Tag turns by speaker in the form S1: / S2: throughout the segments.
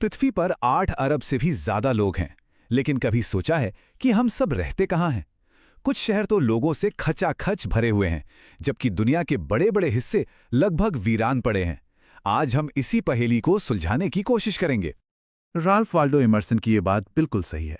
S1: पृथ्वी पर 8 अरब से भी ज्यादा लोग हैं, लेकिन कभी सोचा है कि हम सब रहते कहाँ हैं? कुछ शहर तो लोगों से खचाखच भरे हुए हैं, जबकि दुनिया के बड़े बड़े हिस्से लगभग वीरान पड़े हैं। आज हम इसी पहेली को सुलझाने की कोशिश करेंगे।
S2: राल्फ वाल्डो इमर्सन की ये बात बिल्कुल सही है।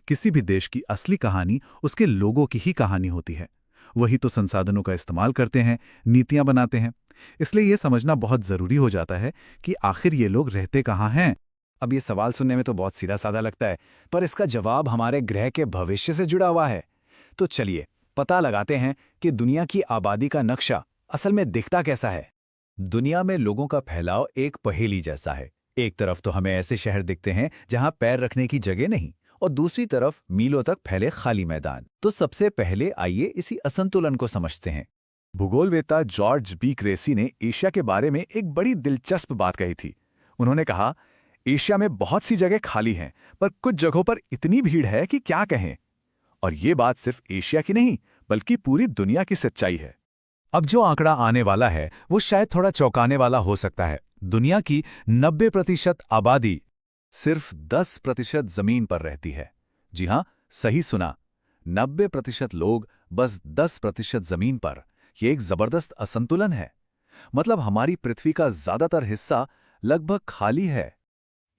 S2: किसी भी देश की असली कहानी उसके लोगों की ही कहानी होती है। वही तो संसाधनों का इस्तेमाल करते हैं, नीतियां बनाते हैं। इसलिए ये समझना बहुत जरूरी हो जाता है कि आखिर ये लोग रहते कहाँ हैं।
S1: अब ये सवाल सुनने में तो बहुत सीधा साधा लगता है, पर इसका जवाब हमारे ग्रह के भविष्य से जुड़ा हुआ है। तो चलिए पता लगाते हैं कि दुनिया की आबादी का नक्शा असल में दिखता कैसा है। दुनिया में लोगों का फैलाव एक पहेली जैसा है। एक तरफ तो हमें ऐसे शहर दिखते हैं जहां पैर रखने की जगह नहीं, और दूसरी तरफ मीलों तक फैले खाली मैदान। तो सबसे पहले आइए इसी असंतुलन को समझते हैं। भूगोलवेत्ता जॉर्ज बी क्रेसी ने एशिया के बारे में एक बड़ी दिलचस्प बात कही थी। उन्होंने कहा, एशिया में बहुत सी जगह खाली हैं, पर कुछ जगहों पर इतनी भीड़ है कि क्या कहें। और ये बात सिर्फ एशिया की नहीं, बल्कि पूरी दुनिया की सच्चाई है। अब जो आंकड़ा आने वाला है वो शायद थोड़ा चौंकाने वाला हो सकता है। दुनिया की 90% आबादी सिर्फ 10% जमीन पर रहती है। जी हां, सही सुना, 90% लोग बस 10% जमीन पर। यह एक जबरदस्त असंतुलन है। मतलब हमारी पृथ्वी का ज्यादातर हिस्सा लगभग खाली है।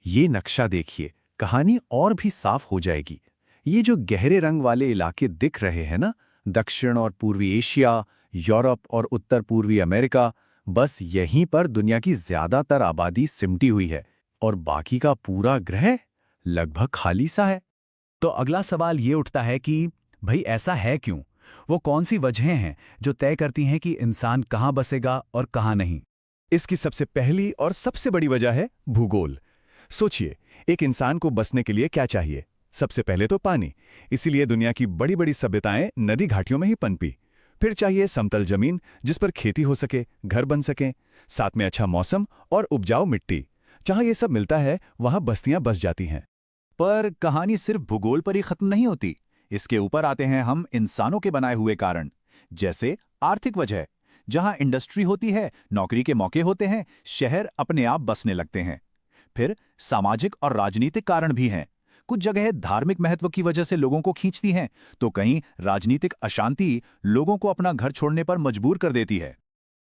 S1: ये नक्शा देखिए, कहानी और भी साफ हो जाएगी। ये जो गहरे रंग वाले इलाके दिख रहे हैं ना, दक्षिण और पूर्वी एशिया, यूरोप और उत्तर पूर्वी अमेरिका, बस यहीं पर दुनिया की ज्यादातर आबादी सिमटी हुई है, और बाकी का पूरा ग्रह लगभग खाली सा है। तो अगला सवाल ये उठता है कि भाई ऐसा है क्यों? वो कौन सी वजहें हैं जो तय करती हैं कि इंसान कहाँ बसेगा और कहाँ नहीं? इसकी सबसे पहली और सबसे बड़ी वजह है भूगोल। सोचिए, एक इंसान को बसने के लिए क्या चाहिए? सबसे पहले तो पानी। इसीलिए दुनिया की बड़ी बड़ी सभ्यताएं नदी घाटियों में ही पनपी। फिर चाहिए समतल जमीन जिस पर खेती हो सके, घर बन सके, साथ में अच्छा मौसम और उपजाऊ मिट्टी। जहां ये सब मिलता है वहां बस्तियां बस जाती हैं। पर कहानी सिर्फ भूगोल पर ही खत्म नहीं होती। इसके ऊपर आते हैं हम इंसानों के बनाए हुए कारण, जैसे आर्थिक वजह। जहां इंडस्ट्री होती है, नौकरी के मौके होते हैं, शहर अपने आप बसने लगते हैं। फिर सामाजिक और राजनीतिक कारण भी हैं। कुछ जगह धार्मिक महत्व की वजह से लोगों को खींचती हैं, तो कहीं राजनीतिक अशांति लोगों को अपना घर छोड़ने पर मजबूर कर देती है।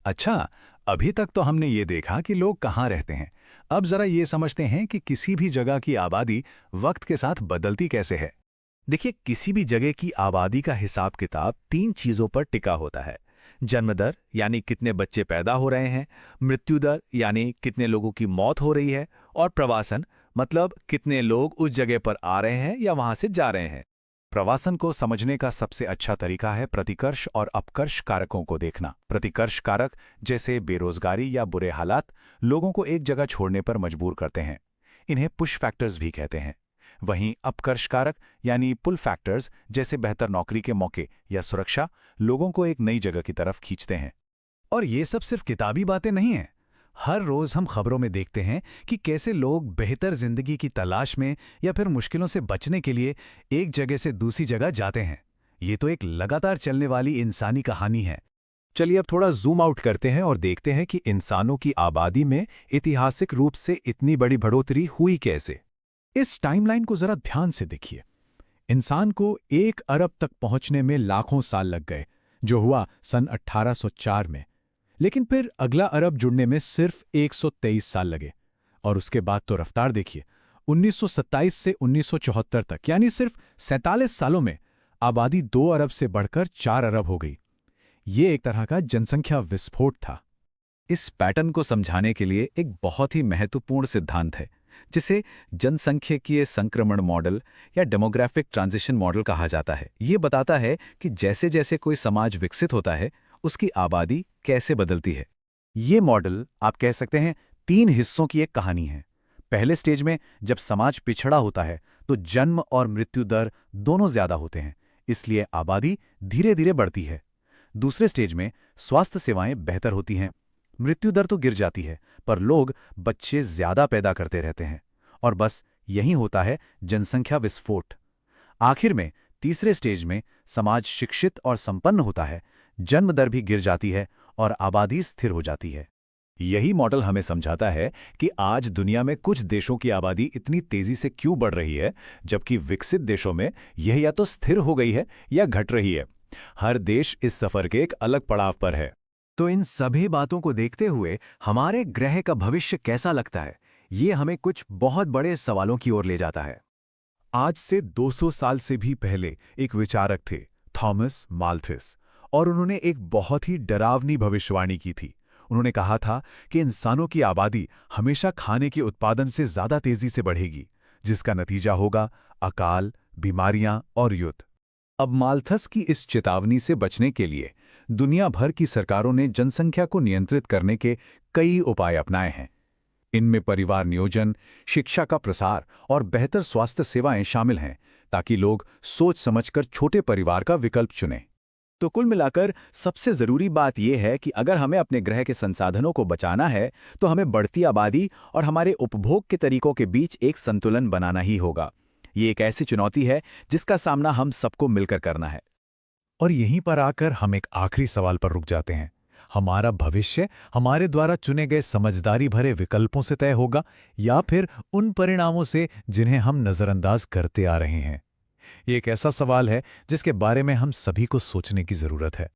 S1: अच्छा, अभी तक तो हमने ये देखा कि लोग कहाँ रहते हैं। अब जरा ये समझते हैं कि किसी भी जगह की आबादी वक्त के साथ बदलती कैसे है। देखिए, किसी भी जगह की आबादी का हिसाब किताब 3 चीजों पर टिका होता है। जन्म दर, यानी कितने बच्चे पैदा हो रहे हैं, मृत्यु दर, यानी कितने लोगों की मौत हो रही है, और प्रवासन, मतलब कितने लोग उस जगह पर आ रहे हैं या वहां से जा रहे हैं। प्रवासन को समझने का सबसे अच्छा तरीका है प्रतिकर्ष और अपकर्ष कारकों को देखना। प्रतिकर्ष कारक जैसे बेरोजगारी या बुरे हालात लोगों को एक जगह छोड़ने पर मजबूर करते हैं। इन्हें पुश फैक्टर्स भी कहते हैं। वहीं अपकर्ष कारक यानी पुल फैक्टर्स जैसे बेहतर नौकरी के मौके या सुरक्षा लोगों को एक नई जगह की तरफ खींचते हैं। और ये सब सिर्फ किताबी बातें नहीं हैं। हर रोज हम खबरों में देखते हैं कि कैसे लोग बेहतर जिंदगी की तलाश में या फिर मुश्किलों से बचने के लिए एक जगह से दूसरी जगह जाते हैं। ये तो एक लगातार चलने वाली इंसानी कहानी है। चलिए अब थोड़ा जूम आउट करते हैं और देखते हैं कि इंसानों की आबादी में ऐतिहासिक रूप से इतनी बड़ी बढ़ोतरी हुई कैसे। इस टाइमलाइन को जरा ध्यान से देखिए। इंसान को 1 अरब तक पहुंचने में लाखों साल लग गए, जो हुआ सन 1804 में। लेकिन फिर अगला अरब जुड़ने में सिर्फ 123 साल लगे। और उसके बाद तो रफ्तार देखिए, 1927 से 1974 तक, यानी सिर्फ 47 सालों में आबादी 2 अरब से बढ़कर 4 अरब हो गई। ये एक तरह का जनसंख्या विस्फोट था। इस पैटर्न को समझाने के लिए एक बहुत ही महत्वपूर्ण सिद्धांत है, जिसे जनसंख्यिकीय संक्रमण मॉडल या डेमोग्राफिक ट्रांजिशन मॉडल कहा जाता है। ये बताता है कि जैसे जैसे कोई समाज विकसित होता है, उसकी आबादी कैसे बदलती है। ये मॉडल आप कह सकते हैं 3 हिस्सों की एक कहानी है। पहले स्टेज में जब समाज पिछड़ा होता है तो जन्म और मृत्यु दर दोनों ज्यादा होते हैं, इसलिए आबादी धीरे धीरे बढ़ती है। दूसरे स्टेज में स्वास्थ्य सेवाएं बेहतर होती हैं, मृत्यु दर तो गिर जाती है, पर लोग बच्चे ज्यादा पैदा करते रहते हैं। और बस यही होता है जनसंख्या विस्फोट। आखिर में तीसरे स्टेज में समाज शिक्षित और संपन्न होता है, जन्म दर भी गिर जाती है और आबादी स्थिर हो जाती है। यही मॉडल हमें समझाता है कि आज दुनिया में कुछ देशों की आबादी इतनी तेजी से क्यों बढ़ रही है, जबकि विकसित देशों में यह या तो स्थिर हो गई है या घट रही है। हर देश इस सफर के एक अलग पड़ाव पर है।
S3: तो इन सभी बातों को देखते हुए हमारे ग्रह का भविष्य कैसा लगता है, ये हमें कुछ बहुत बड़े सवालों की ओर ले जाता है।
S2: आज से 200 साल से भी पहले एक विचारक थे, थॉमस माल्थस, और उन्होंने एक बहुत ही डरावनी भविष्यवाणी की थी। उन्होंने कहा था कि इंसानों की आबादी हमेशा खाने के उत्पादन से ज्यादा तेजी से बढ़ेगी, जिसका नतीजा होगा अकाल, बीमारियां और युद्ध। अब माल्थस की इस चेतावनी से बचने के लिए दुनिया भर की सरकारों ने जनसंख्या को नियंत्रित करने के कई उपाय अपनाए हैं। इनमें परिवार नियोजन, शिक्षा का प्रसार और बेहतर स्वास्थ्य सेवाएं शामिल हैं, ताकि लोग सोच समझकर छोटे परिवार का विकल्प चुनें।
S3: तो कुल मिलाकर सबसे जरूरी बात यह है कि अगर हमें अपने ग्रह के संसाधनों को बचाना है, तो हमें बढ़ती आबादी और हमारे उपभोग के तरीकों के बीच एक संतुलन बनाना ही होगा। ये एक ऐसी चुनौती है जिसका सामना हम सबको मिलकर करना है।
S2: और यहीं पर आकर हम एक आखिरी सवाल पर रुक जाते हैं। हमारा भविष्य हमारे द्वारा चुने गए समझदारी भरे विकल्पों से तय होगा, या फिर उन परिणामों से जिन्हें हम नजरअंदाज करते आ रहे हैं? ये एक ऐसा सवाल है जिसके बारे में हम सभी को सोचने की जरूरत है।